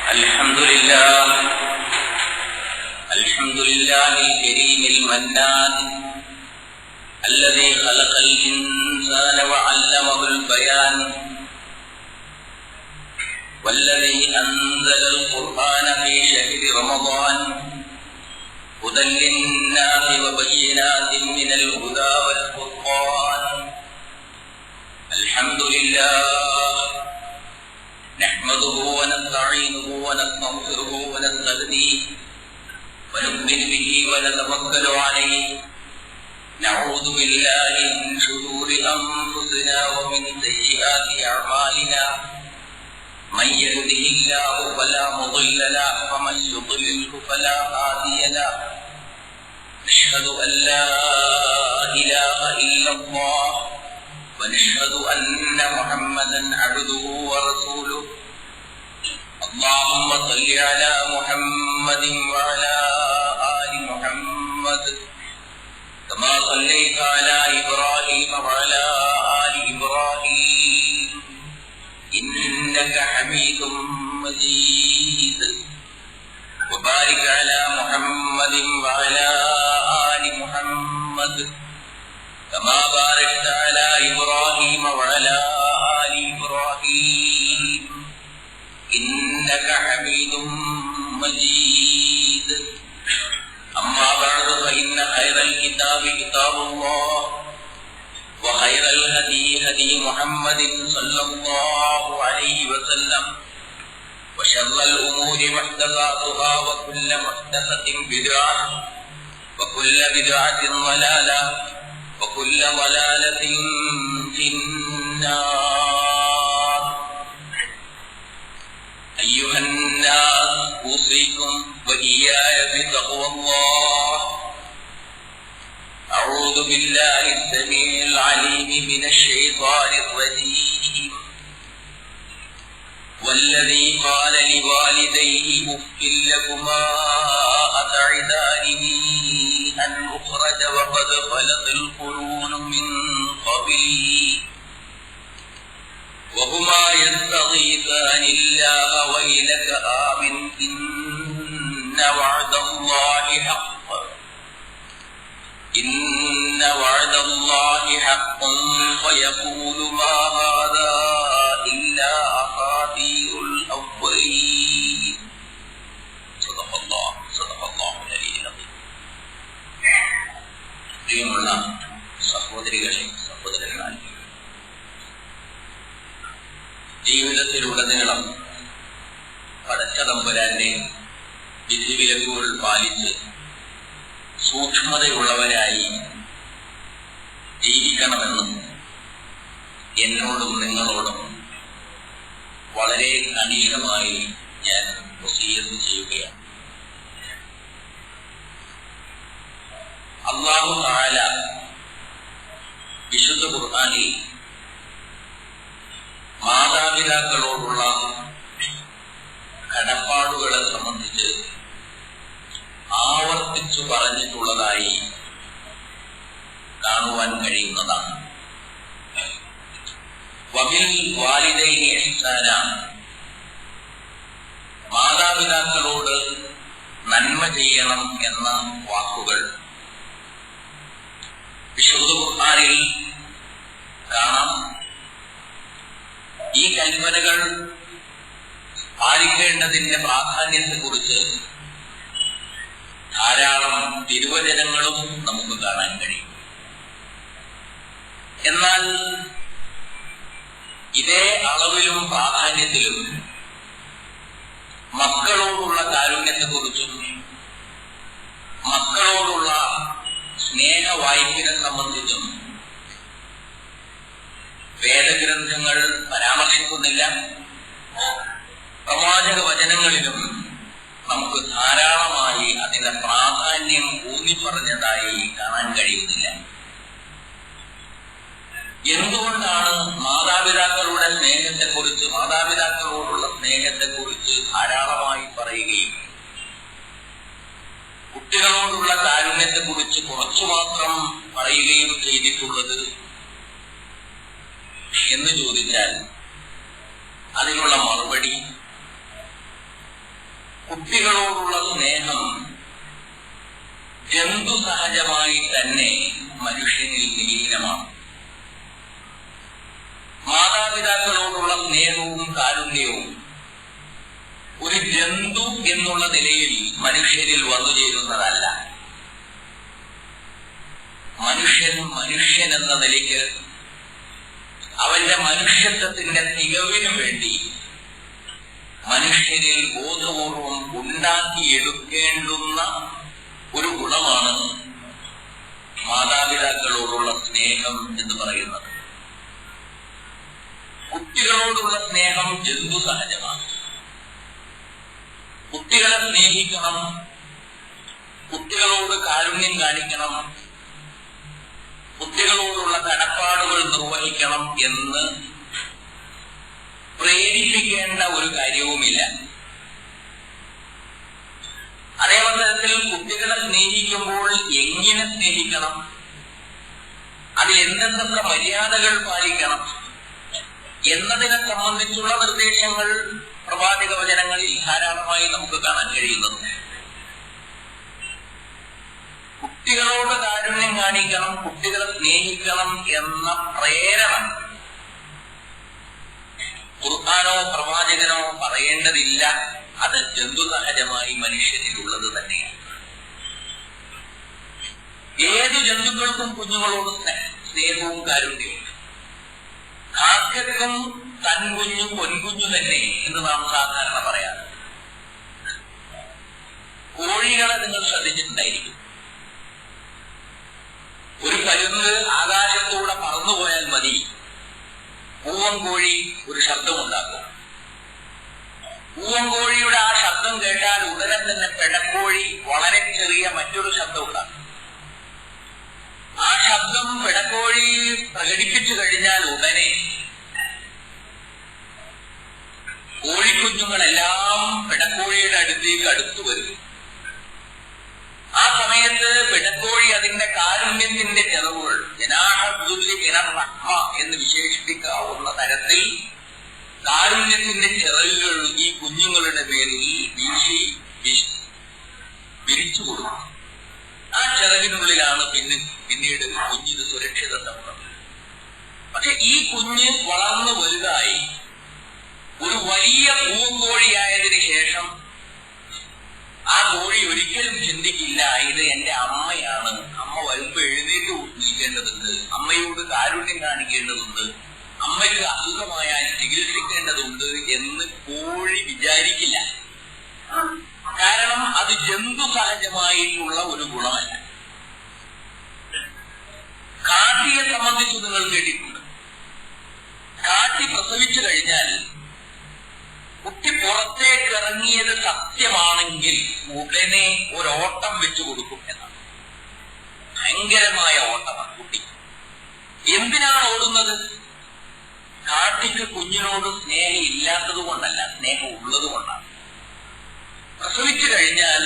الحمد لله الكريم المنان الذي خلق الإنسان وعلمه البيان والذي أنزل القرآن في شهر رمضان هدى للناس وبينات من الهدى والفرقان. الحمد لله نحمده ونستعينه ونستغفره ونستهديه ونؤمن به ونتوكل عليه. نعوذ بالله من شرور أنفسنا ومن سيئات أعمالنا. من يهده الله فلا مضل له ومن يضلله فلا هادي له. نشهد أن لا إله إلا الله ونشهد أن محمدا عبده ورسوله. اللهم صل على محمد وعلى آل محمد كما صليت على إبراهيم وعلى آل إبراهيم إنك حميد مجيد. وبارك على محمد وعلى آل محمد كما باركت على إبراهيم وعلى آل إبراهيم إنك حميد مجيد. أما بعد فإن خير الكتاب كتاب الله وخير الهدي هدي محمد صلى الله عليه وسلم وشر الأمور محدثاتها وكل محدثة بدعة وكل بدعة ضلالة وكل ضلالة في النار. أيها الناس أوصيكم وإياي بتقوى الله. أعوذ بالله السميع العليم من الشيطان الرجيم. والذي قال لوالديه أف لكما أتعدانني أن أخرج وقد خلت القرون من قبلي وهما يستغيثان الله ويلك آمن إن وعد الله حق فيقول ما هذا إلا أساطير الأولين. صدق الله العلي العظيم. പ്രിയമുള്ള സഹോദരികളെ സഹോദരന്മാരെ, ജീവിതത്തിലുടനീളം പടച്ചതമ്പുരാന്റെ വിധിവിലക്കുകൾ പാലിച്ച് സൂക്ഷ്മതയുള്ളവരായി ജീവിക്കണമെന്നും എന്നോടും നിങ്ങളോടും വളരെ കണിശമായി ഞാൻ വസിയ്യത്ത് ചെയ്യുകയാണ്. അല്ലാഹു തആല വിശുദ്ധ ഖുർആനിൽ മാതാപിതാക്കളോടുള്ള കടപ്പാടുകളെ സംബന്ധിച്ച് ആവർത്തിച്ചു പറഞ്ഞിട്ടുള്ളതായി കാണുവാൻ കഴിയുന്നതാണ്. വബിൽ വാലിദൈനി ഇഹ്സാന, മാതാപിതാക്കളോട് നന്മ ചെയ്യണം എന്ന വാക്കുകൾ വിശുദ്ധ ഖുർആനിൽ കാണാം. ഈ കൽപ്പനകൾ പാലിക്കേണ്ടതിന്റെ പ്രാധാന്യത്തെക്കുറിച്ച് ധാരാളം തിരുവചനങ്ങളും നമുക്ക് കാണാൻ കഴിയും. എന്നാൽ ഇതേ അളവിലും പ്രാധാന്യത്തിലും മക്കളോടുള്ള കാരുണ്യത്തെക്കുറിച്ചും മക്കളോടുള്ള സ്നേഹവായ്പിനെ സംബന്ധിച്ചും വേദഗ്രന്ഥങ്ങൾ പരാമർശിക്കുന്നില്ല. പ്രവാചക വചനങ്ങളിലും നമുക്ക് ധാരാളമായി അതിന്റെ പ്രാധാന്യം ഊന്നിപ്പറഞ്ഞതായി കാണാൻ കഴിയുന്നില്ല. എന്തുകൊണ്ടാണ് മാതാപിതാക്കളുടെ സ്നേഹത്തെക്കുറിച്ച്, മാതാപിതാക്കളോടുള്ള സ്നേഹത്തെക്കുറിച്ച് ധാരാളമായി പറയുകയും കുട്ടികളോടുള്ള കാരുണ്യത്തെക്കുറിച്ച് കുറച്ചു മാത്രം പറയുകയും ചെയ്തിട്ടുള്ളത് എന്ന് ചോദിച്ചാൽ അതിനുള്ള മറുപടി കുട്ടികളോടുള്ള സ്നേഹം ജന്തു സഹജമായി തന്നെ മനുഷ്യനിൽ നിലീനമാണ്. മാതാപിതാക്കളോടുള്ള സ്നേഹവും കാരുണ്യവും ഒരു ജന്തു എന്നുള്ള നിലയിൽ മനുഷ്യരിൽ വന്നുചേരുന്നതല്ല. മനുഷ്യൻ എന്ന നിലയ്ക്ക് അവന്റെ മനുഷ്യത്വത്തിന്റെ തികവിനു വേണ്ടി മനുഷ്യരിൽ ബോധപൂർവം ഉണ്ടാക്കിയെടുക്കേണ്ടുന്ന ഒരു ഗുണമാണ് മാതാപിതാക്കളോടുള്ള സ്നേഹം എന്ന് പറയുന്നത്. കുട്ടികളോടുള്ള സ്നേഹം ജന്തു സഹജമാണ്. കുട്ടികളെ സ്നേഹിക്കണം, കുട്ടികളോട് കാരുണ്യം കാണിക്കണം, കുട്ടികളോടുള്ള കടപ്പാടുകൾ നിർവഹിക്കണം എന്ന് പ്രേരിപ്പിക്കേണ്ട ഒരു കാര്യവുമില്ല. അതേ അവസരത്തിൽ കുട്ടികളെ സ്നേഹിക്കുമ്പോൾ എങ്ങനെ സ്നേഹിക്കണം, അതിൽ എന്തെന്തൊക്കെ മര്യാദകൾ പാലിക്കണം എന്നതിനെ സംബന്ധിച്ചുള്ള നിർദ്ദേശങ്ങൾ പ്രവാചക വചനങ്ങളിൽ ധാരാളമായി നമുക്ക് കാണാൻ കഴിയുന്നത്. കുട്ടികളോട് കാരുണ്യം കാണിക്കണം, കുട്ടികളെ സ്നേഹിക്കണം എന്ന പ്രേരണ ഖുർആനോ പ്രവാചകനോ പറയേണ്ടതില്ല. അത് ജന്തു സഹജമായി മനുഷ്യരിലുള്ളത് തന്നെയാണ്. ഏതു ജന്തുക്കൾക്കും കുഞ്ഞുങ്ങളോട് സ്നേഹവും കാരുണ്യവും. കാക്കക്കും തൻകുഞ്ഞു പൊൻകുഞ്ഞു തന്നെ എന്ന് നാം സാധാരണ പറയാറ്. കോഴികളെ നിങ്ങൾ ശ്രദ്ധിച്ചിട്ടുണ്ടായിരിക്കും. ഒരു പരുന്ത് ആകാശത്തൂടെ പറന്നുപോയാൽ മതി, പൂവൻകോഴി ഒരു ശബ്ദമുണ്ടാക്കും. പൂവൻകോഴിയുടെ ആ ശബ്ദം കേട്ടാൽ ഉടനെ തന്നെ പെടക്കോഴി വളരെ ചെറിയ മറ്റൊരു ശബ്ദം ഉണ്ടാക്കും. ആ ശബ്ദം പെടക്കോഴി പ്രകടിപ്പിച്ചു കഴിഞ്ഞാൽ ഉടനെ കോഴിക്കുഞ്ഞുങ്ങളെല്ലാം പെടക്കോഴിയുടെ അടുത്തു വരും. ആ സമയത്ത് പെടക്കോഴി അതിന്റെ കാരുണ്യത്തിന്റെ ചെലവുകൾ ജനാഹുല്ലി റഹ്മ എന്ന് വിശേഷിപ്പിക്കാവുന്ന തരത്തിൽ കാരുണ്യത്തിന്റെ ചിറകുകൾ ഈ കുഞ്ഞുങ്ങളുടെ പേരിൽ വിരിച്ചു കൊടുക്കും. ആ ചിറകിനുള്ളിലാണ് പിന്നീട് കുഞ്ഞിന് സുരക്ഷിതത്വം ഉണ്ടാകുന്നത്. പക്ഷെ ഈ കുഞ്ഞ് വളർന്നു വലുതായി ഒരു വലിയ പൂങ്കോഴിയായതിനു ശേഷം ആ കോഴി ഒരിക്കലും ചിന്തിക്കില്ല ഇത് എന്റെ അമ്മയാണ്, അമ്മ വരുമ്പോ എഴുന്നേറ്റ് നിൽക്കേണ്ടതുണ്ട്, അമ്മയോട് കാരുണ്യം കാണിക്കേണ്ടതുണ്ട്, അമ്മയ്ക്ക് അസുഖമായാൽ ചികിത്സിക്കേണ്ടതുണ്ട് എന്ന് കോഴി വിചാരിക്കില്ല. കാരണം അത് ജന്തു സഹജമായിട്ടുള്ള ഒരു ഗുണമല്ല. കാട്ടിയെ സംബന്ധിച്ച് നിങ്ങൾ കേട്ടിട്ടുണ്ട്. കാട്ടി പ്രസവിച്ചു കഴിഞ്ഞാൽ കുട്ടി പുറത്തേക്ക് ഇറങ്ങിയത് സത്യമാണെങ്കിൽ ഉടനെ ഒരോട്ടം വെച്ചു കൊടുക്കും എന്നാണ്. ഭയങ്കരമായ ഓട്ടമാണ് കുട്ടി. എന്തിനാണ് ഓടുന്നത്? കാട്ടിക്ക് കുഞ്ഞിനോട് സ്നേഹം ഇല്ലാത്തത് കൊണ്ടല്ല, സ്നേഹം ഉള്ളത് കൊണ്ടാണ്. പ്രസവിച്ചു കഴിഞ്ഞാൽ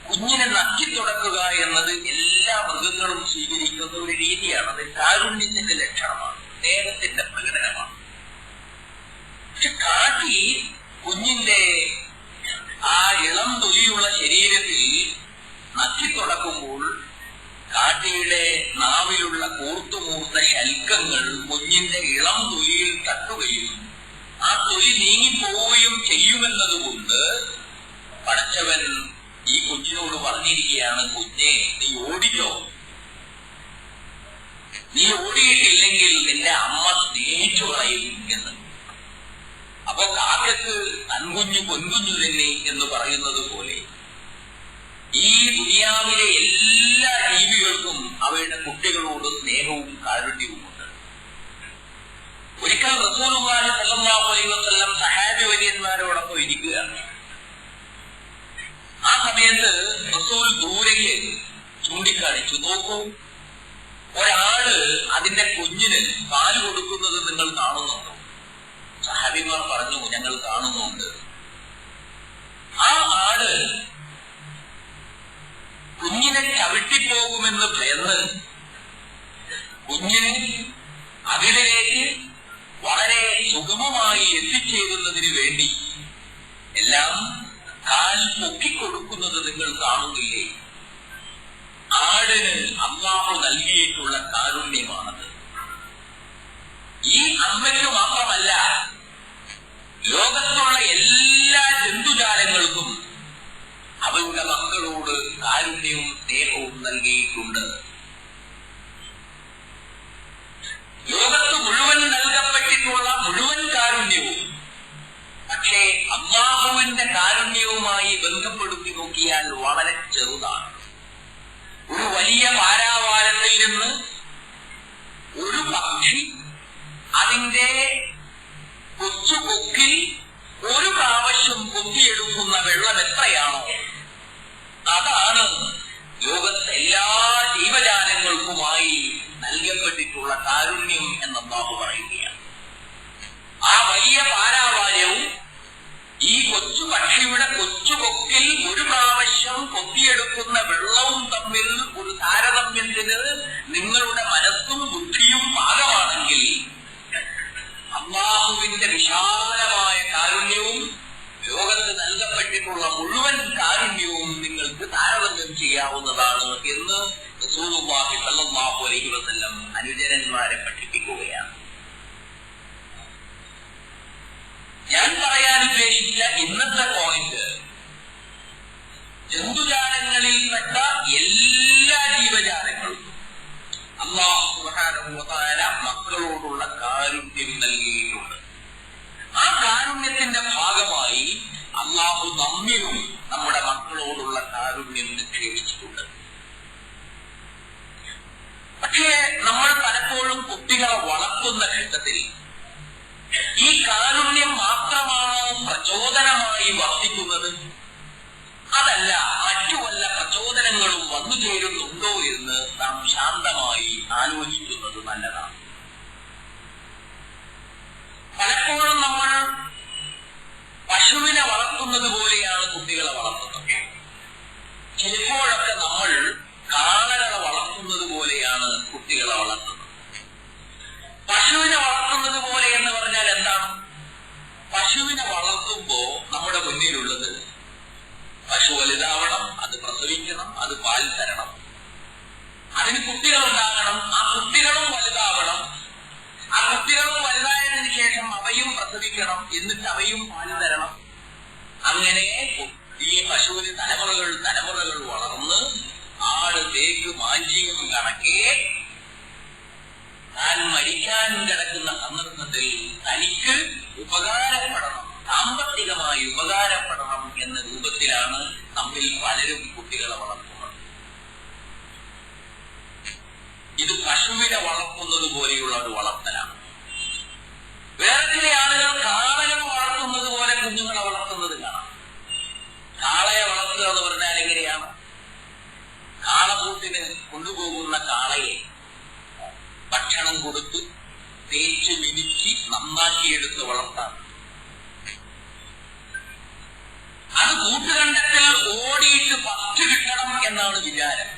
കുഞ്ഞിനെ നക്കിത്തുടക്കുക എന്നത് എല്ലാ മൃഗങ്ങളും സ്വീകരിക്കുന്ന ഒരു രീതിയാണ്. അത് കാരുണ്യത്തിന്റെ ലക്ഷണമാണ്, സ്നേഹത്തിന്റെ പ്രകടനമാണ്. പക്ഷെ കാട്ടി കുഞ്ഞിന്റെ ആ ഇളം തൊലിയുള്ള ശരീരത്തിൽ നക്കിത്തുടക്കുമ്പോൾ കാട്ടിയുടെ നാവിലുള്ള കൂർത്തുമൂർത്ത ശൽക്കങ്ങൾ കുഞ്ഞിന്റെ ഇളം തൊലിയിൽ തട്ടുകയും ആ തൊലി നീങ്ങിപ്പോവുകയും ചെയ്യുമെന്നതുകൊണ്ട് പടച്ചവൻ ഈ കുഞ്ഞിനോട് പറഞ്ഞിരിക്കുകയാണ്, കുഞ്ഞെ നീ ഓടിക്കോ, നീ ഓടിയിട്ടില്ലെങ്കിൽ നിന്റെ അമ്മ സ്നേഹിച്ചു കളയും എന്ന്. അപ്പൊ കാക്കക്ക് തൻകുഞ്ഞു പൊൻകുഞ്ഞു തന്നെ എന്ന് പറയുന്നത് പോലെ ഈ ദുനിയാവിലെ എല്ലാ ജീവികൾക്കും അവയുടെ കുട്ടികളോട് സ്നേഹവും കാരുണ്യവുമുണ്ട്. ഒരിക്കൽ റസൂലുള്ളാഹി സ്വല്ലല്ലാഹു അലൈഹി വസല്ലം സഹാബി വര്യന്മാരോടൊപ്പം ഇരിക്കുകയാണ്. ആ സമയത്ത് റസൂൽ ദൂരേക്ക് ചൂണ്ടിക്കാണിച്ചു, നോക്കൂ, ഒരാള് അതിന്റെ കുഞ്ഞിന് പാല് കൊടുക്കുന്നത് നിങ്ങൾ കാണുന്നുണ്ടോ? സഹാബിമാർ പറഞ്ഞു, ഞങ്ങൾ കാണുന്നുണ്ട്. ആ ആട് കുഞ്ഞിനെ ചവിട്ടിപ്പോകുമെന്ന് ഭയന്ന് കുഞ്ഞിനെ അതിലേക്ക് വളരെ സുഗമമായി എത്തിച്ചേരുന്നതിന് വേണ്ടി എല്ലാം കാൽ പൊക്കിക്കൊടുക്കുന്നത് നിങ്ങൾ കാണുന്നില്ലേ? ആടിന് അല്ലാഹു നൽകിയിട്ടുള്ള കാരുണ്യമാണത്. ഈ അമ്മയ്ക്ക് മാത്രമല്ല, ലോകത്തുള്ള എല്ലാ ജന്തുജാലങ്ങൾക്കും അവരുടെ മക്കളോട് കാരുണ്യവും സ്നേഹവും നൽകിയിട്ടുണ്ട്. ലോകത്ത് മുഴുവൻ നൽകപ്പെട്ടിട്ടുള്ള മുഴുവൻ കാരുണ്യവും പക്ഷേ അല്ലാഹുവിന്റെ കാരുണ്യവുമായി ബന്ധപ്പെടുത്തി നോക്കിയാൽ വളരെ ചെറുതാണ്. ഒരു വലിയ പാരാവാരത്തിൽ നിന്ന് ഒരു പക്ഷി അതിന്റെ കൊച്ചുകൊക്കിൽ ഒരു പ്രാവശ്യം കൊത്തിയെടുക്കുന്ന വെള്ളം എത്രയാണോ അതാണ് ലോകത്തെ എല്ലാ ജീവജാലങ്ങൾക്കുമായി നൽകപ്പെട്ടിട്ടുള്ള കാരുണ്യം എന്ന് അല്ലാഹു പറയുകയാണ്. ആ വലിയ പാരാവാരവും ഈ കൊച്ചു പക്ഷിയുടെ കൊച്ചുകൊക്കിൽ ഒരു പ്രാവശ്യം കൊത്തിയെടുക്കുന്ന വെള്ളവും തമ്മിൽ ഒരു താരതമ്യത്തിന് നിങ്ങളുടെ മനസ്സും ബുദ്ധിയും പാകമാണെങ്കിൽ അല്ലാഹുവിന്റെ വിശാലമായ കാരുണ്യവും ലോകത്ത് നൽകപ്പെട്ടിട്ടുള്ള മുഴുവൻ കാരുണ്യവും നിങ്ങൾക്ക് താരതമ്യം ചെയ്യാവുന്നതാണ് എന്ന് റസൂലുള്ളാഹി സ്വല്ലല്ലാഹു അലൈഹി വസല്ലം അനുചരന്മാരെ പഠിപ്പിക്കുകയാണ്. ഞാൻ പറയാൻ ഉദ്ദേശിച്ച ഇന്നത്തെ പോയിന്റ്, ജന്തുജാലങ്ങളിൽപ്പെട്ട എല്ലാ ജീവജാലങ്ങൾക്കും അല്ലാഹു സുബ്ഹാനഹു വ തആല മക്കളോടുള്ള കാരുണ്യം നൽകിയിട്ടുണ്ട്. ആ കാരുണ്യത്തിന്റെ ഭാഗമായി അല്ലാഹു നമ്മിലും നമ്മുടെ മക്കളോടുള്ള കാരുണ്യം നിക്ഷേപിച്ചിട്ടുണ്ട്. പക്ഷേ നമ്മൾ പലപ്പോഴും കുട്ടികളെ വളർത്തുന്ന ഘട്ടത്തിൽ ഈ കാരുണ്യം മാത്രമാണോ പ്രചോദനമായി വർത്തിക്കുന്നത്, അതല്ല മറ്റു വല്ല പ്രചോദനങ്ങളും വന്നു ചേരുന്നുണ്ടോ എന്ന് നാം ശാന്തമായി ആലോചിക്കുന്നത് നല്ലതാണ്. പലപ്പോഴും നമ്മൾ പശുവിനെ വളർത്തുന്നത് പോലെയാണ് കുട്ടികളെ വളർത്തുന്നത്. ചിലപ്പോഴൊക്കെ നമ്മൾ കാളകളെ വളർത്തുന്നത് പോലെയാണ് കുട്ടികളെ വളർത്തുന്നത്. പശുവിനെ വളർത്തുന്നത് പോലെ എന്ന് പറഞ്ഞാൽ എന്താണ്? പശുവിനെ വളർത്തുമ്പോ നമ്മുടെ മുന്നിലുള്ളത് പശു വലുതാവണം, അത് പ്രസവിക്കണം, അത് പാൽ തരണം, അതിന് കുട്ടികളുണ്ടാകണം, ആ കുട്ടികളും വലുതാവണം, ആ കുട്ടികളും വലുതായതിനു ശേഷം അവയും പ്രസവിക്കണം, എന്നിട്ട് അവയും പാൽ തരണം. അങ്ങനെ ഈ പശുവിന് തലമുറകൾ വളർന്ന് ആട് തേക്ക് മാഞ്ചിയും കണക്കെ താൻ മരിക്കാൻ കിടക്കുന്ന സന്ദർഭത്തിൽ തനിക്ക് ഉപകാരപ്പെടണം, സാമ്പത്തികമായി ഉപകാരപ്പെടണം എന്ന രൂപത്തിലാണ് നമ്മിൽ പലരും കുട്ടികളെ വളർത്തുന്നത്. ഇത് പശുവിനെ വളർത്തുന്നത് പോലെയുള്ള ഒരു വളർത്തലാണ്. വേറെ ചില ആളുകൾ കാളയെ വളർത്തുന്നത് പോലെ കുഞ്ഞുങ്ങളെ വളർത്തുന്നത് കാണാം. കാളയെ വളർത്തുക എന്ന് പറഞ്ഞാൽ എങ്ങനെയാണ്? കാളകൂട്ടിന് കൊണ്ടുപോകുന്ന കാളയെ ഭക്ഷണം കൊടുത്ത് തേച്ച് മിനുക്കി നന്നാക്കിയെടുത്ത് വളർത്താം. അത് കൂട്ടുകണ്ടത്തിൽ ഓടിയിട്ട് ഫസ്റ്റ് കിട്ടണം എന്നാണ് വിചാരം.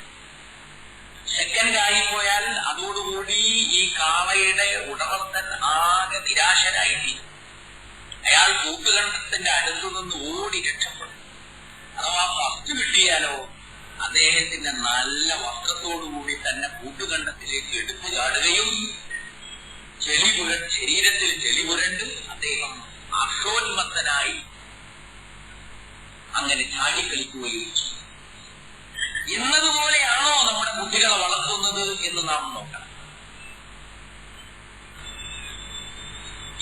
സെക്കൻഡ് ആയിപ്പോയാൽ അതോടുകൂടി ഈ കാളയുടെ ഉടമസ്ഥൻ ആകെ നിരാശരായിത്തീരും. അയാൾ കൂട്ടുകണ്ടത്തിന്റെ അടുത്തു നിന്ന് ഓടി രക്ഷപ്പെടും. അഥവാ ഫസ്റ്റ് കിട്ടിയാലോ അദ്ദേഹത്തിന്റെ നല്ല വസ്ത്രത്തോടുകൂടി തന്നെ കൂട്ടുകണ്ടത്തിലേക്ക് എടുത്തു ചാടുകയും ശരീരത്തിൽ ചെളി പുരണ്ട് അദ്ദേഹം അർഷോന്മത്തനായി അങ്ങനെ ചാടിക്കളിക്കുകയും ചെയ്യും. എന്നതുപോലെയാണോ നമ്മുടെ കുട്ടികളെ വളർത്തുന്നത് എന്ന് നാം നോക്കണം.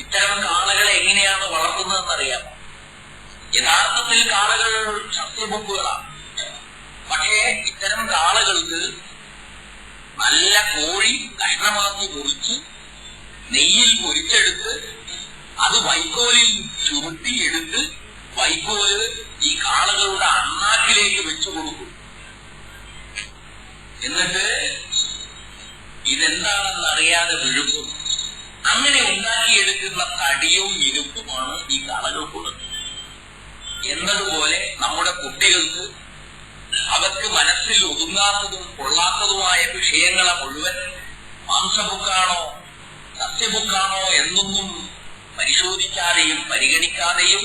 ഇത്തരം കാളകളെ എങ്ങനെയാണ് വളർത്തുന്നതെന്നറിയാമോ? യഥാർത്ഥത്തിൽ കാളകൾ സസ്യബുക്കുകളാണ്. പക്ഷേ ഇത്തരം കാളകൾക്ക് നല്ല കോഴി കഷ്ണമാക്കി മുറിച്ച് നെയ്യിൽ പൊരിച്ചെടുത്ത് അത് വൈക്കോലിൽ ചുരുട്ടിയെടുത്ത് വൈക്കോല് ഈ കാളകളുടെ അണ്ണാക്കിലേക്ക് വെച്ചു കൊടുക്കും. എന്നിട്ട് ഇതെന്താണെന്ന് അറിയാതെ വിഴുക്കും. അങ്ങനെ ഉണ്ടാക്കിയെടുക്കുന്ന തടിയും ഇരുപ്പുമാണ് ഈ കാളകൾ കൊടുക്കുന്നത്. എന്നതുപോലെ നമ്മുടെ കുട്ടികൾക്ക് അവർക്ക് മനസ്സിൽ ഒതുങ്ങാത്തതും കൊള്ളാത്തതുമായ വിഷയങ്ങളെ മുഴുവൻ മാംസബുക്കാണോ സസ്യബുക്കാണോ എന്നൊന്നും പരിശോധിക്കാതെയും പരിഗണിക്കാതെയും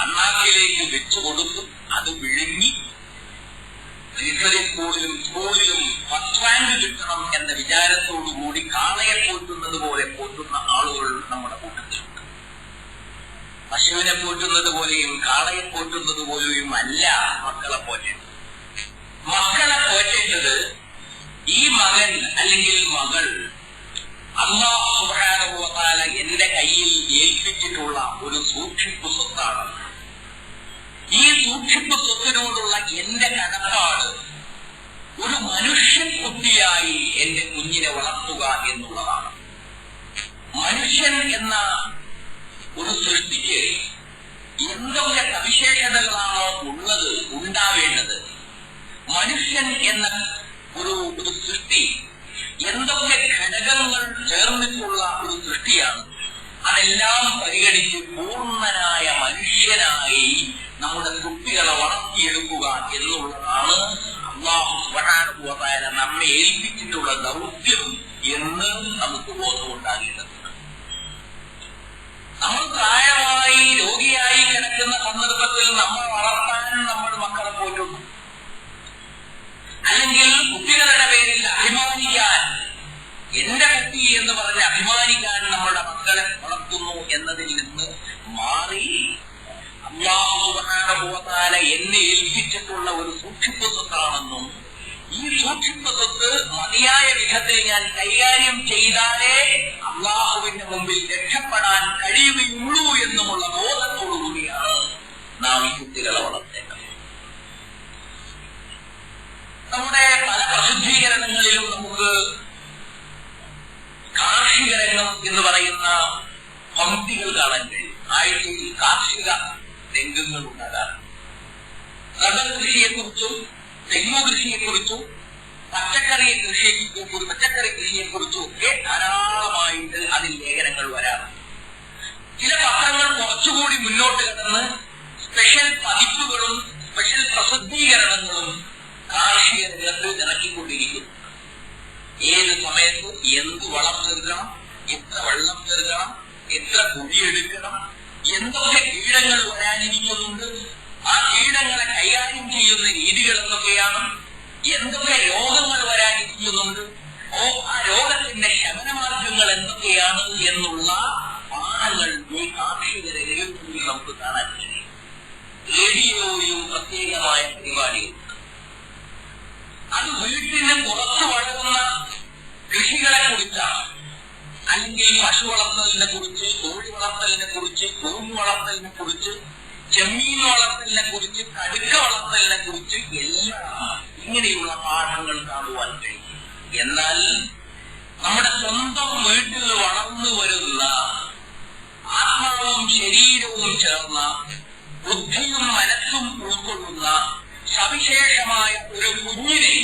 അണ്ണാക്കിലേക്ക് വെച്ചു കൊടുക്കും, അത് വിഴുങ്ങി സ്കൂളിലും ഫസ്റ്റ് റാങ്ക് കിട്ടണം എന്ന വിചാരത്തോടുകൂടി കാളയെ പോറ്റുന്നത് പോലെ പോറ്റുന്ന ആളുകൾ നമ്മുടെ കൂട്ടത്തിലുണ്ട്. പശുവിനെ പോറ്റുന്നത് പോലെയും കാളയെ പോറ്റുന്നത് പോലെയും അല്ല മക്കളെ പോറ്റേണ്ടത്. മക്കളെ പോറ്റേണ്ടത് ഈ മകൻ അല്ലെങ്കിൽ മകൾ അല്ലാഹു സുബ്ഹാനഹു വ തആല എന്റെ കയ്യിൽ ഏൽപ്പിച്ചിട്ടുള്ള ഒരു സൂക്ഷിപ്പ് സ്വത്താണ്. ഈ സൂക്ഷിപ്പ് സ്വത്തിനോടുള്ള എന്റെ കടപ്പാട് ഒരു മനുഷ്യൻ കുട്ടിയായി എന്റെ കുഞ്ഞിനെ വളർത്തുക എന്നുള്ളതാണ്. മനുഷ്യൻ എന്ന ഒരു സൃഷ്ടിക്ക് എന്തൊക്കെ സവിശേഷതകളാണോ ഉണ്ടാവേണ്ടത്, മനുഷ്യൻ എന്ന ഒരു സൃഷ്ടി എന്തൊക്കെ ഘടകങ്ങൾ ചേർന്നിട്ടുള്ള ഒരു സൃഷ്ടിയാണ്, അതെല്ലാം പരിഗണിച്ച് പൂർണ്ണനായ മനുഷ്യനായി നമ്മുടെ കുട്ടികളെ വളർത്തിയെടുക്കുക എന്നുള്ളതാണ് അല്ലാഹു സുബ്ഹാനഹു വ തആല നമ്മെ ഏൽപ്പിച്ചിട്ടുള്ള ദൗത്യം എന്ന് നമുക്ക് ബോധമുണ്ടാകേണ്ടതുണ്ട്. നമ്മൾ പ്രായമായി രോഗിയായി കിടക്കുന്ന സന്ദർഭത്തിൽ നമ്മൾ വളർത്താൻ നമ്മൾ മക്കളെ പോറ്റുന്നു, അല്ലെങ്കിൽ കുട്ടികളുടെ പേരിൽ അഭിമാനിക്കാൻ, എന്റെ കുട്ടി എന്ന് പറഞ്ഞ് അഭിമാനിക്കാൻ നമ്മുടെ മക്കളെ വളർത്തുന്നു എന്നതിൽ നിന്ന് മാറി അല്ലാഹു സുബ്ഹാനഹു വ തആല എന്നെ ഏൽപ്പിച്ചിട്ടുള്ള ഒരു സൂക്ഷിപ്പ് സ്വത്താണെന്നും ഈ സൂക്ഷിപ്പ് സ്വത്ത് മതിയായ വിധത്തിൽ ഞാൻ കൈകാര്യം ചെയ്താലേ അല്ലാഹുവിന്റെ മുമ്പിൽ രക്ഷപ്പെടാൻ കഴിയുകയുള്ളൂ എന്നുമുള്ള ബോധത്തോടുകൂടിയാണ് നാം ഈ കുട്ടികളെ വളർത്തേണ്ടത്. നമ്മുടെ പല പ്രസിദ്ധീകരണങ്ങളിലും നമുക്ക് കാർഷിക രംഗം എന്ന് പറയുന്ന പംക്തികൾ കാണാൻ കഴിയും. ആഴ്ചയിൽ കാർഷിക രംഗങ്ങൾ ഉണ്ടാകാറുണ്ട്. റബ്ബർ കൃഷിയെക്കുറിച്ചും തെങ്ങു കൃഷിയെക്കുറിച്ചും പച്ചക്കറി കൃഷിയെക്കുറിച്ചും ഒക്കെ ധാരാളമായിട്ട് അതിൽ ലേഖനങ്ങൾ വരാറുണ്ട്. ചില പത്രങ്ങൾ കുറച്ചുകൂടി മുന്നോട്ട് കടന്ന് സ്പെഷ്യൽ പതിപ്പുകളും സ്പെഷ്യൽ പ്രസിദ്ധീകരണങ്ങളും കാർഷിക രംഗത്ത് ഇറക്കിക്കൊണ്ടിരിക്കുന്നു. ഏത് സമയത്ത് എന്ത് വളം ചേർക്കണം, എത്ര വെള്ളം ചേർക്കണം, എത്ര കുഴിയെടുക്കണം, എന്തൊക്കെ കീടങ്ങൾ വരാനിരിക്കുന്നുണ്ട്, ആ കീടങ്ങളെ കൈകാര്യം ചെയ്യുന്ന രീതികൾ എന്തൊക്കെയാണ്, എന്തൊക്കെ രോഗങ്ങൾ വരാനിരിക്കുന്നുണ്ട്, ആ രോഗത്തിന്റെ ശമനമാർഗങ്ങൾ എന്തൊക്കെയാണ് എന്നുള്ള പാഠങ്ങൾ ഈ കാർഷിക രംഗത്തിൽ നമുക്ക് കാണാൻ കഴിയും. റേഡിയോയും പ്രത്യേകമായ പരിപാടികളുണ്ട്. അത് വീട്ടിന് പുറത്ത് വളരുന്ന കൃഷികളെ കുറിച്ചാണ്, അല്ലെങ്കിൽ പശു വളർത്തലിനെ കുറിച്ച്, കോഴി വളർത്തലിനെ കുറിച്ച്, കൂമ്പ് വളർത്തലിനെ കുറിച്ച്, ചെമ്മീൻ വളർത്തലിനെ കുറിച്ച്, കടുക്ക വളർത്തലിനെ കുറിച്ച് എല്ലാം ഇങ്ങനെയുള്ള പാഠങ്ങൾ കാണുവാൻ കഴിയും. എന്നാൽ നമ്മുടെ സ്വന്തം വീട്ടിൽ വളർന്നു വരുന്ന ആത്മാവും ശരീരവും ചേർന്ന ബുദ്ധിയും മനസ്സും ഉൾക്കൊള്ളുന്ന സവിശേഷമായ ഒരു കുഞ്ഞിനെ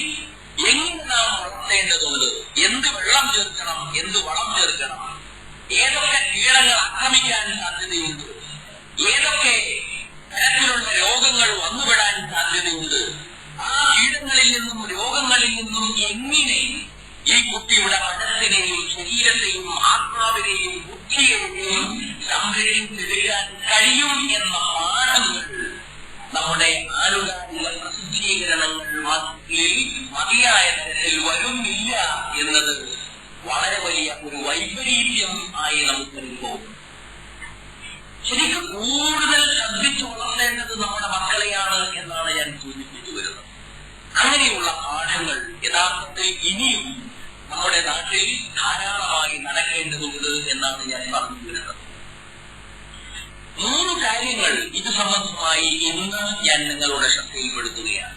എങ്ങനെ നാം വളർത്തേണ്ടതുണ്ട്, എന്ത് വെള്ളം ചേർക്കണം, എന്ത് വളം ചേർക്കണം, ഏതൊക്കെ കീടങ്ങൾ ആക്രമിക്കാൻ സാധ്യതയുണ്ട്, ഏതൊക്കെ തരത്തിലുള്ള രോഗങ്ങൾ വന്നുവിടാൻ സാധ്യതയുണ്ട്, ആ കീടങ്ങളിൽ നിന്നും രോഗങ്ങളിൽ നിന്നും എങ്ങനെ ഈ കുട്ടിയുടെ മനസ്സിനെയും ശരീരത്തെയും ആത്മാവിനെയും ബുദ്ധിയെയും സംരക്ഷിച്ചെടുക്കാൻ കഴിയും എന്ന പാഠങ്ങൾ നമ്മുടെ ആനുകാലിക പ്രസിദ്ധീകരണങ്ങൾ മതിയായ തരത്തിൽ വരുന്നില്ല എന്നത് വളരെ വലിയ ഒരു വൈപരീത്യം ആയി നമുക്ക് അനുഭവം. ശരിക്കും കൂടുതൽ ശ്രദ്ധിച്ചു വളർത്തേണ്ടത് നമ്മുടെ മക്കളെയാണ് എന്നാണ് ഞാൻ സൂചിപ്പിച്ചു വരുന്നത്. അങ്ങനെയുള്ള പാഠങ്ങൾ യഥാർത്ഥത്തിൽ ഇനിയും നമ്മുടെ നാട്ടിൽ ധാരാളമായി നടക്കേണ്ടതുണ്ട് എന്നാണ് ഞാൻ പറഞ്ഞു വരുന്നത്. 3 കാര്യങ്ങൾ ഇത് സംബന്ധമായി ഇന്ന് ഞാൻ നിങ്ങളുടെ ശ്രദ്ധയിൽപ്പെടുത്തുകയാണ്.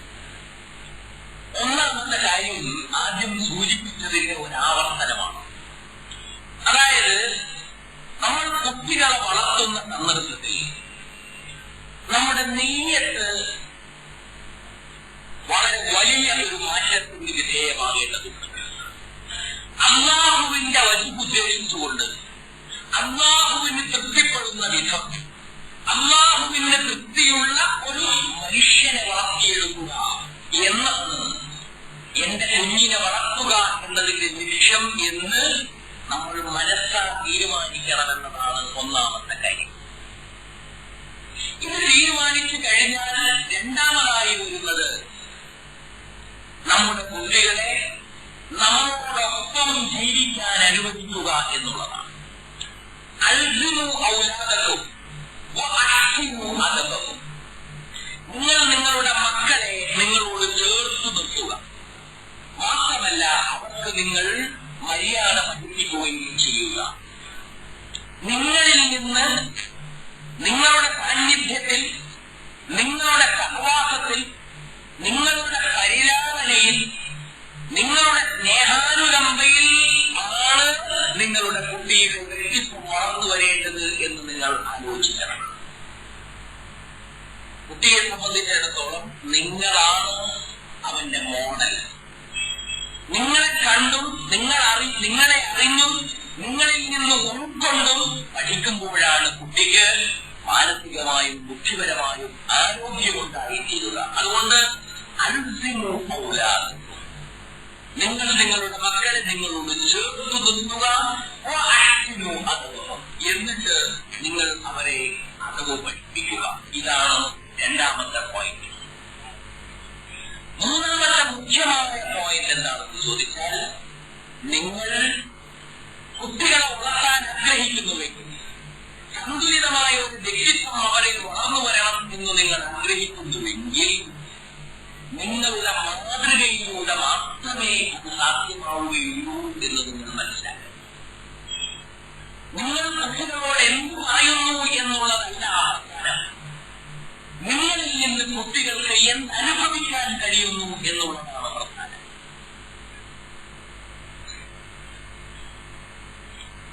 ഒന്നാമത്തെ കാര്യം ആദ്യം സൂചിപ്പിച്ചതിന്റെ ഒരു ആവർത്തനമാണ്. അതായത് നമ്മൾ കുട്ടികളെ വളർത്തുന്ന സന്ദർഭത്തിൽ നമ്മുടെ നെയ്യത്ത് വളരെ വലിയ ഒരു മാറ്റത്തിന് വിധേയമാകേണ്ടതുണ്ട്. അല്ലാഹുവിന്റെ വജുദ്ദേശിച്ചുകൊണ്ട് അല്ലാഹുവിന് തൃപ്തിപ്പെടുന്ന വിധം അല്ലാഹുവിന്റെ തൃപ്തിയുള്ള ഒരു മനുഷ്യനെ വളർത്തിയെടുക്കുക എന്നത് എന്റെ കുഞ്ഞിനെ വളർത്തുക എന്നതിന്റെ ലക്ഷ്യം എന്ന് നമ്മൾ മനസ്സാ തീരുമാനിക്കണമെന്നതാണ് ഒന്നാമത്തെ കാര്യം. ഇത് തീരുമാനിച്ചു കഴിഞ്ഞാൽ രണ്ടാമതായി വരുന്നത് നമ്മുടെ കുട്ടികളെ നമ്മളോടൊപ്പം ജീവിക്കാൻ അനുവദിക്കുക എന്നുള്ളതാണ്. അൽസിമു ഔലാദക്കും വഅഹ്സിനു അദബക്കും. നിങ്ങൾ നിങ്ങളുടെ മക്കളെ നിങ്ങളോട് ചേർത്തു നിർത്തുക. മാത്രമല്ല അവർക്ക് നിങ്ങൾ മര്യാദ പഠിപ്പിക്കുകയും ചെയ്യുക. നിങ്ങളിൽ നിന്ന് നിങ്ങളുടെ സാന്നിധ്യത്തിൽ, നിങ്ങളുടെ സഹവാസത്തിൽ, നിങ്ങളുടെ പരിലാളനയിൽ, നിങ്ങളുടെ സ്നേഹാനുകമ്പയിൽ ആണ് നിങ്ങളുടെ കുട്ടിയുടെ വ്യക്തിത്വം വളർന്നു വരേണ്ടത് എന്ന് നിങ്ങൾ ആലോചിക്കണം. കുട്ടിയെ സംബന്ധിച്ചിടത്തോളം നിങ്ങളാണ് അവന്റെ മോഡൽ. നിങ്ങളെ കണ്ടും നിങ്ങളെ അറിഞ്ഞും നിങ്ങളിൽ നിന്ന് ഉൾക്കൊണ്ടും പഠിക്കുമ്പോഴാണ് കുട്ടിക്ക് മാനസികമായും ബുദ്ധിപരമായും ആരോഗ്യമുണ്ടായിത്തീരുക. അതുകൊണ്ട് അൽസിമു ഔലാദക്കും, നിങ്ങൾ നിങ്ങളുടെ മക്കളെ നിങ്ങളോട് ചേർത്തു നിന്നുക. വഅഹ്സിനു അദബക്കും, എന്നിട്ട് നിങ്ങൾ അവരെ അദബ് പഠിപ്പിക്കുക. ഇതാണ് രണ്ടാമത്തെ പോയിന്റ്. മൂന്നാമത്തെ മുഖ്യമായ പോയിന്റ് എന്താണെന്ന് ചോദിച്ചാൽ, നിങ്ങൾ കുട്ടികളെ വളർത്താൻ ആഗ്രഹിക്കുന്നുവെങ്കിൽ, സന്തുലിതമായ ഒരു വ്യക്തിത്വം അവരിൽ വളർന്നു വരണം എന്ന് നിങ്ങൾ ആഗ്രഹിക്കുന്നുവെങ്കിൽ, നിങ്ങളുടെ മാതൃകയിലൂടെ മാത്രമേ അത് സാധ്യമാവുകയുള്ളൂ എന്ന് നിങ്ങൾ മനസ്സിലാക്കുക. നിങ്ങൾ കുട്ടികളോട് എന്ത് പറയുന്നു എന്നുള്ളതല്ല പ്രധാനം, നിങ്ങളിൽ നിന്ന് കുട്ടികൾക്ക് എന്തനുഭവിക്കാൻ കഴിയുന്നു എന്നുള്ളതാണ് പ്രധാനം.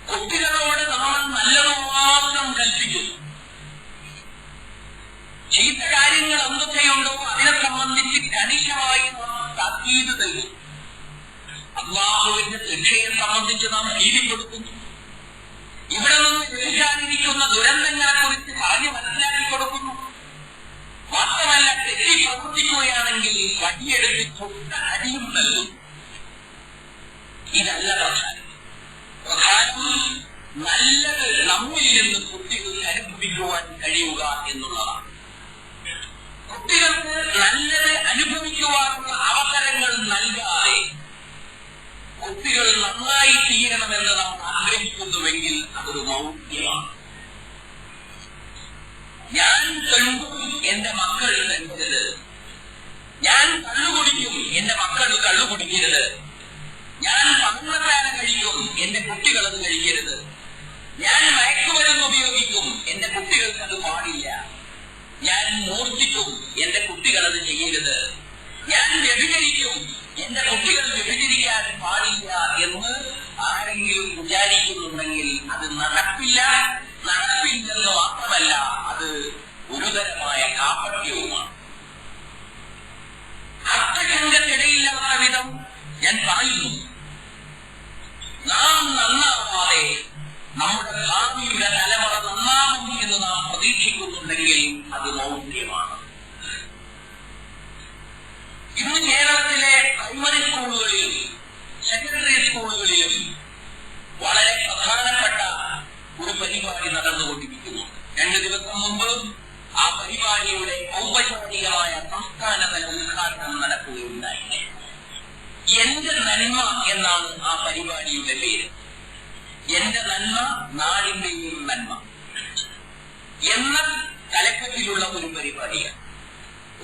കുട്ടികളോട് നമ്മൾ നല്ലത് മാത്രം കൽപ്പിക്കുന്നു. ചീത്ത കാര്യങ്ങൾ എന്തൊക്കെയുണ്ടോ അതിനെ സംബന്ധിച്ച് കണിശമായി നാം താക്കീത് തരും. അല്ലാഹുവിന്റെ ശിക്ഷയെ സംബന്ധിച്ച് നാം ഭീതിപ്പെടുത്തുന്നു. ഇവിടെ നിന്ന് ലഭിക്കാനിരിക്കുന്ന ദുരന്തങ്ങളെ കുറിച്ച് പറഞ്ഞ് മനസ്സിലാക്കി കൊടുക്കുന്നു. മാത്രമല്ല, തെറ്റി പ്രവർത്തിക്കുകയാണെങ്കിൽ വടിയെടുത്ത് തൊട്ട അടിയും നൽകുന്നു. ഇതല്ല പ്രധാനം. പ്രധാനം നല്ലത് നമ്മിൽ നിന്ന് കുട്ടികൾക്ക് അനുഭവിക്കുവാൻ കഴിയുക എന്നുള്ളതാണ്. കുട്ടികൾക്ക് നല്ലത് അനുഭവിക്കുവാനുള്ള അവസരങ്ങൾ നൽകാതെ കുട്ടികൾ നന്നായി തീരണമെന്ന് നാം ആഗ്രഹിക്കുന്നുവെങ്കിൽ അതൊരു മൗഢ്യമാണ്. ഞാൻ കണ്ടും എന്റെ മക്കൾ കരുതരുത്, ഞാൻ കള്ളുകുടിക്കും എന്റെ മക്കൾ കള്ളുകുടിക്കരുത്, ഞാൻ പങ്കപ്പാന കഴിക്കും എന്റെ കുട്ടികൾ അത് കഴിക്കരുത്, ഞാൻ മയക്കുമരുന്ന് ഉപയോഗിക്കും എന്റെ കുട്ടികൾക്ക് അത് പാടില്ല, ഞാൻ മോഷ്ടിക്കും എന്റെ കുട്ടികൾ അത് ചെയ്യരുത്, ഞാൻ വ്യഭിചരിക്കും എന്റെ കുട്ടികൾ വ്യഭിചരിക്കാൻ പാടില്ല എന്ന് ആരെങ്കിലും വിചാരിക്കുന്നുണ്ടെങ്കിൽ അത് നടപ്പില്ലെന്ന് മാത്രമല്ല, അത് ഗുരുതരമായ കാപട്യവുമാണ്. അർത്ഥശങ്കത്തിടയില്ലാത്ത വിധം ഞാൻ പറയുന്നു, നാം നന്നാവാതെ നമ്മുടെ ഭാവിയുടെ തലമുറ നന്നാവും എന്ന് നാം പ്രതീക്ഷിക്കുന്നുണ്ടെങ്കിൽ അത് മൗഢ്യമാണ്. ഇന്ന് കേരളത്തിലെ പ്രൈമറി സ്കൂളുകളിലും സെക്കൻഡറി സ്കൂളുകളിലും വളരെ പ്രധാനപ്പെട്ട ഒരു പരിപാടി നടന്നുകൊണ്ടിരിക്കുന്നു. 2 ദിവസം മുമ്പ് ആ പരിപാടിയുടെ ഔപചാരികമായ സംസ്ഥാനതല ഉദ്ഘാടനം നടക്കുകയുണ്ടായി. എന്റെ നന്മ എന്നാണ് ആ പരിപാടിയുടെ പേര്. എന്റെ നന്മ നാടിന്റെയും നന്മ എന്ന തലക്കെട്ടിലുള്ള ഒരു പരിപാടിയാണ്.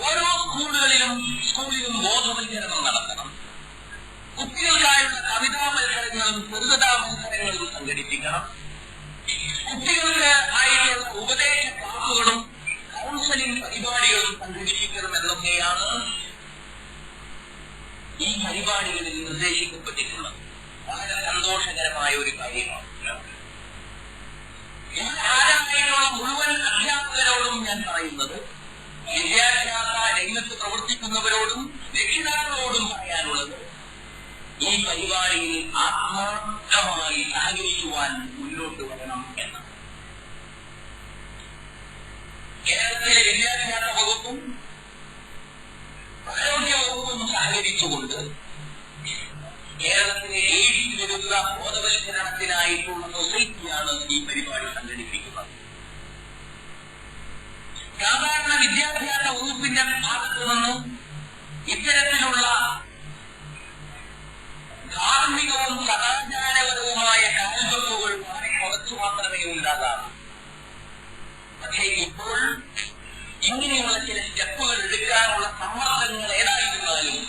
ഓരോ സ്കൂളിലും ബോധവൽക്കരണം നടത്തണം. കുട്ടികൾക്കായുള്ള കവിതാ മത്സരങ്ങളും ചെറുകഥാ മത്സരങ്ങളും സംഘടിപ്പിക്കണം. കുട്ടികൾക്ക് ആയിട്ടുള്ള ഉപദേശ ക്ലാസുകളും കൗൺസിലിംഗ് പരിപാടികളും സംഘടിപ്പിക്കണം എന്നൊക്കെയാണ് ഈ പരിപാടികളിൽ നിർദ്ദേശിക്കപ്പെട്ടിട്ടുള്ളത്. വളരെ സന്തോഷകരമായ ഒരു കാര്യമാണ്. ആരായിട്ടുള്ള മുഴുവൻ അധ്യാപകരോടും ഞാൻ പറയുന്നത്, വിദ്യാഭ്യാസ രംഗത്ത് പ്രവർത്തിക്കുന്നവരോടും രക്ഷിതാക്കളോടും പറയാനുള്ളത്, ഈ പരിപാടിയിൽ ആത്മാർത്ഥമായി സഹകരിക്കുവാൻ മുന്നോട്ട് വരണം എന്നാണ്. കേരളത്തിലെ വിദ്യാഭ്യാസ വകുപ്പും ആരോഗ്യ വകുപ്പും സഹകരിച്ചുകൊണ്ട് കേരളത്തിലെ എയ്ഡ്സ് വിരുദ്ധ ബോധവൽക്കരണത്തിനായിട്ടുള്ള സൊസൈറ്റിയാണ് ഈ പരിപാടി സംഘടിപ്പിക്കുന്നത്. സാധാരണ വിദ്യാഭ്യാസ വകുപ്പിന്റെ ഭാഗത്തു നിന്നും ഇത്തരത്തിലുള്ള ധാർമ്മികവും സദാചാരപരവുമായ കാൽവെപ്പുകൾ വളരെ കുറച്ചു മാത്രമേ ഉണ്ടാകാവൂ. പക്ഷേ ഇപ്പോൾ ഇങ്ങനെയുള്ള ചില സ്റ്റെപ്പുകൾ എടുക്കാനുള്ള സമ്മർദ്ദങ്ങൾ ഏതായിരുന്നാലും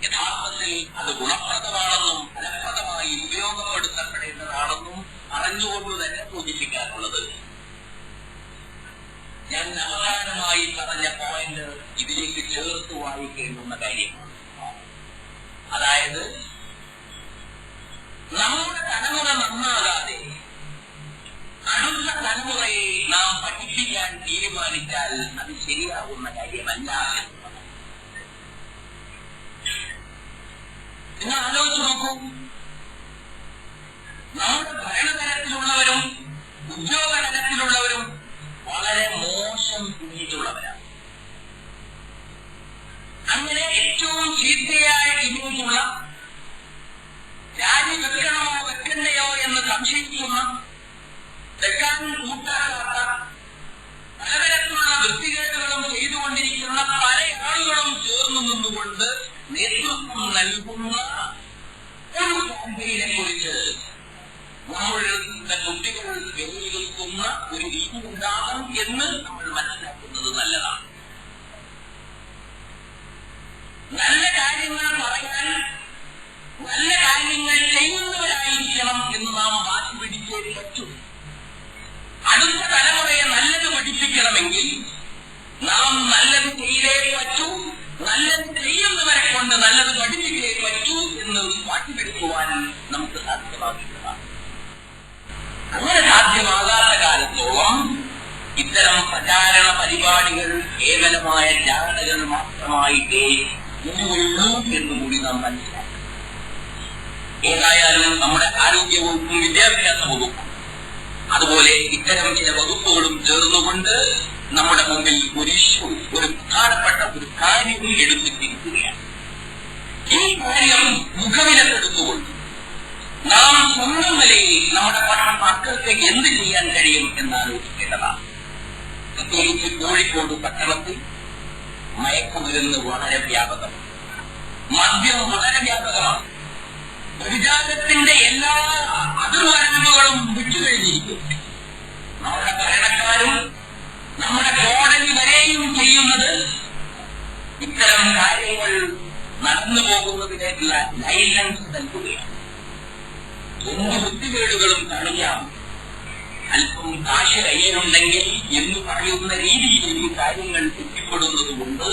യഥാർത്ഥത്തിൽ അത് ഗുണപ്രദമാണെന്നും ഫലപ്രദമായി ഉപയോഗപ്പെടുത്തപ്പെടേണ്ടതാണെന്നും അറിഞ്ഞുകൊണ്ട് തന്നെ സൂചിപ്പിക്കാറുള്ളത്. ഞാൻ അവസാനമായി പറഞ്ഞ പോയിന്റ് ഇതിലേക്ക് ചേർത്ത് വായിക്കേണ്ടുന്ന കാര്യമാണ്. അതായത് നമ്മുടെ തലമുറ നന്നാകാതെ അടുത്ത തലമുറയെ നാം പഠിപ്പിക്കാൻ തീരുമാനിച്ചാൽ അത് ശരിയാകുന്ന കാര്യമല്ല എന്നുള്ളത്. നിങ്ങൾ ആലോചിച്ച് നോക്കൂ. നമ്മുടെ ഭരണതലത്തിലുള്ളവരും ഉദ്യോഗ തലത്തിലുള്ളവരും വളരെ മോശം ഇമേജുള്ളവരാണ്. അങ്ങനെ ഏറ്റവും ചീത്തയായ ഇമേജുള്ള, രാജി വെക്കണമോ വെക്കണ്ടയോ എന്ന് സംശയിക്കുന്ന, വെക്കാൻ കൂട്ടാകാത്ത, പലതരത്തിലുള്ള വൃത്തികേടുകളും ചെയ്തുകൊണ്ടിരിക്കുന്ന പല ആളുകളും ചേർന്നു നിന്നുകൊണ്ട് നേതൃത്വം നൽകുന്ന ഒരു ക്യാമ്പയിനെ കുറിച്ച് നമ്മളുടെ കുട്ടികൾ വിലയിരുത്തുന്ന ഒരു രീതി ഉണ്ടാകും എന്ന് നമ്മൾ മനസ്സിലാക്കുന്നത് നല്ലതാണ്. നല്ല കാര്യങ്ങൾ പറയാൻ, നല്ല കാര്യങ്ങൾ ചെയ്യുന്നവരായിരിക്കണം എന്ന് നാം വാശി പിടിച്ചേ പറ്റൂ. അടുത്ത തലമുറയെ നല്ലത് പഠിപ്പിക്കണമെങ്കിൽ നാം നല്ലത് ചെയ്തേ പറ്റൂ, നല്ലത് ചെയ്യുന്നവരെ കൊണ്ട് നല്ലത് പഠിപ്പിക്കേ പറ്റൂ എന്ന് വാശി പിടിക്കുവാൻ നമുക്ക് സാധ്യമാകുന്നതാണ്. അങ്ങനെ സാധ്യമാകാത്ത കാലത്തോളം ഇത്തരം പ്രചാരണ പരിപാടികൾ കേവലമായ ജാഥകൾ മാത്രമായിട്ടേ ഉള്ളൂ എന്നുകൂടി നാം മനസ്സിലാക്കണം. ഏതായാലും നമ്മുടെ ആരോഗ്യവകുപ്പും വിദ്യാഭ്യാസ വകുപ്പും അതുപോലെ ഇത്തരം ചില വകുപ്പുകളും ചേർന്നുകൊണ്ട് നമ്മുടെ മുമ്പിൽ ഒരു പ്രധാനപ്പെട്ട ഒരു കാര്യം എടുത്തിരിക്കുകയാണ്. ഈ കാര്യം മുഖവിലക്കെടുത്തുകൊണ്ട് നാം സ്വന്തം നിലയിൽ നമ്മുടെ മക്കൾക്ക് എന്ത് ചെയ്യാൻ കഴിയും എന്നാലോചിക്കേണ്ടതാണ്. പ്രത്യേകിച്ച് കോഴിക്കോട് പട്ടണത്തിൽ മയക്കുമരുന്ന് വളരെ വ്യാപകമാണ്, മദ്യം വളരെ വ്യാപകമാണ്. വ്യഭിചാരത്തിന്റെ എല്ലാ അതിർവരമ്പുകളും വിട്ടുകഴിഞ്ഞിരിക്കും. നമ്മുടെ ഭരണക്കാരും നമ്മുടെ കോടതി വരെയും ചെയ്യുന്നത് ഇത്തരം കാര്യങ്ങൾ നടന്നു പോകുന്നതിനേക്കുള്ള ലൈസൻസ് നൽകുകയാണ്. എന്ത് വൃത്തികേടുകളും കാണിക്കാം, അല്പം കാശ് കയ്യിലുണ്ടെങ്കിൽ എന്ന് പറയുന്ന രീതിയിൽ കാര്യങ്ങൾ എത്തിപ്പെടുന്നത് കൊണ്ട്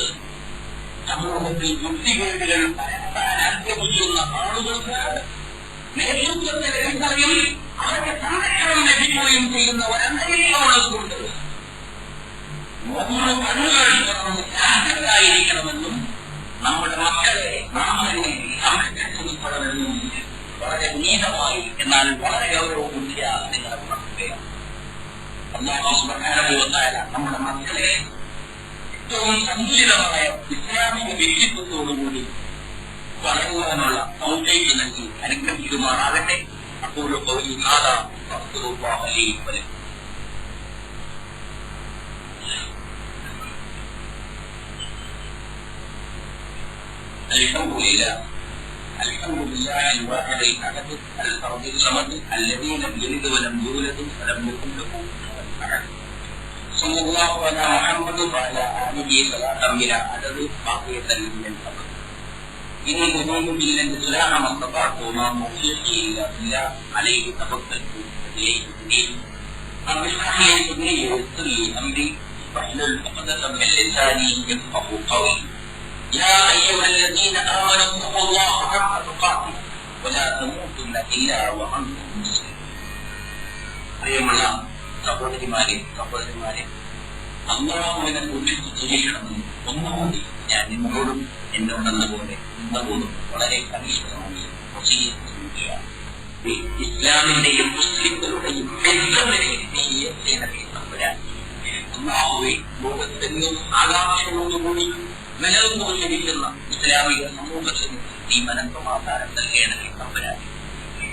സമൂഹത്തിൽ വൃത്തികേടുകൾ പരത്താൻ ആഗ്രഹിക്കുന്ന ആളുകൾക്ക് നേതൃത്വത്തെ ലഭിക്കുകയും അവർക്ക് സംരക്ഷണം ലഭിക്കുകയും ചെയ്യുന്ന ഒരന്തരീക്ഷമുള്ളതുകൊണ്ട് കണ്ണുകൾ ജാഗ്രതയായിരിക്കണമെന്നും നമ്മുടെ മക്കളെ നാം തന്നെ സംരക്ഷിക്കണമെന്നും വളരെ ഉന്നതമായി എന്നാൽ വളരെ ഗൗരവമുള്ള നിങ്ങളെ ഉണർത്തുകയാണ്. അല്ലാഹു സുബ്ഹാനഹു വ തആല നമ്മുടെ മക്കളെ ഏറ്റവും സന്തുലിതമായ ഇസ്ലാമിക വ്യക്തിത്വത്തോടുകൂടി വളരുവാനുള്ള സൗകര്യം നൽകി അനുഗ്രഹിക്കുമാറാകട്ടെ. അപ്പോൾ الحمد لله الواحد الأحد الفرد الصمد الذي لم يلد ولم يولد ولم يكن له كفوا أحد. صلى الله على محمد وعلى آله صلاة بلا عدد باقية من الأبد. إن الهموم إلا الإصلاح ما استطعت وما توفيقي إلا بالله عليه توكلت وإليه أنيب. رب اشرح لي صدري ويسر لي أمري واحلل عقدة من لساني يفقهوا قولي. يا أيها الذين آمنوا اتقوا الله حق تقاته ولا تموتن إلا وأنتم مسلمون. പ്രിയമുള്ള സഹോദരിമാരെ സഹോദരന്മാരെ, അല്ലാഹുവിനെ കുറിച്ച് ജീവിക്കണമെന്ന് ഒന്നുകൂടി ഞാൻ നിങ്ങളോടും എന്നോടെന്നപോലെ ഇന്നപോലും വളരെ കണിഷ്ഠമായി ചെയ്യുകയാണ്. ഇസ്ലാമിന്റെയും മുസ്ലിങ്ങളുടെയും അല്ലാഹുവെ ലോകത്തെങ്ങും ആകാംക്ഷയോടുകൂടി നിലനിന്നുകൊണ്ടിരിക്കുന്ന ഇസ്ലാമിക സമൂഹത്തിന് ഈ മനസ്സമാധാനം നൽകേണ്ടത് തമ്പുരാൻ.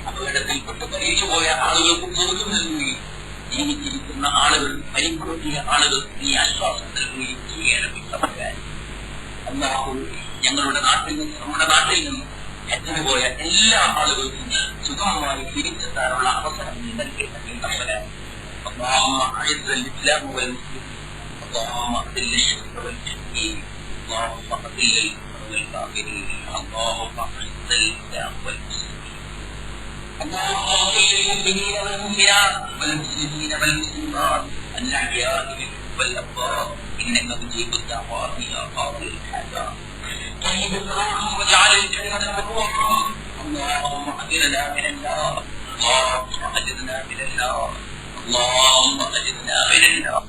അപകടത്തിൽപ്പെട്ട് മരിച്ചുപോയ ആളുകൾക്ക് സ്വർഗം നൽകുകയും ജീവിച്ചിരിക്കുന്ന ആളുകൾ, പരിപൂർത്തിയ ആളുകൾ നീ ആശ്വാസം നൽകുകയും ചെയ്യണം. അല്ലാഹു ഞങ്ങളുടെ നാട്ടിൽ നിന്ന്, നമ്മുടെ നാട്ടിൽ നിന്ന് എത്തിനുപോയ എല്ലാ ആളുകൾക്കും സുഖമായി തിരിച്ചെത്താനുള്ള അവസരം നൽകേണ്ടത്. اللهم أعز الإسلام والمسلمين، اللهم أذل الشرك والمشركين، اللهم أذل الكفر والكافرين، اللهم أعز الإسلام والمسلمين، اللهم اغفر للمؤمنين والمؤمنات والمسلمين والمسلمات الأحياء منهم والأموات إنك مجيب الدعوات يا قاضي الحاجات. طيب الصلاة واجعل الجنة مثواهم. اللهم أجرنا من النار، اللهم أجرنا من النار، اللهم أجرنا من النار.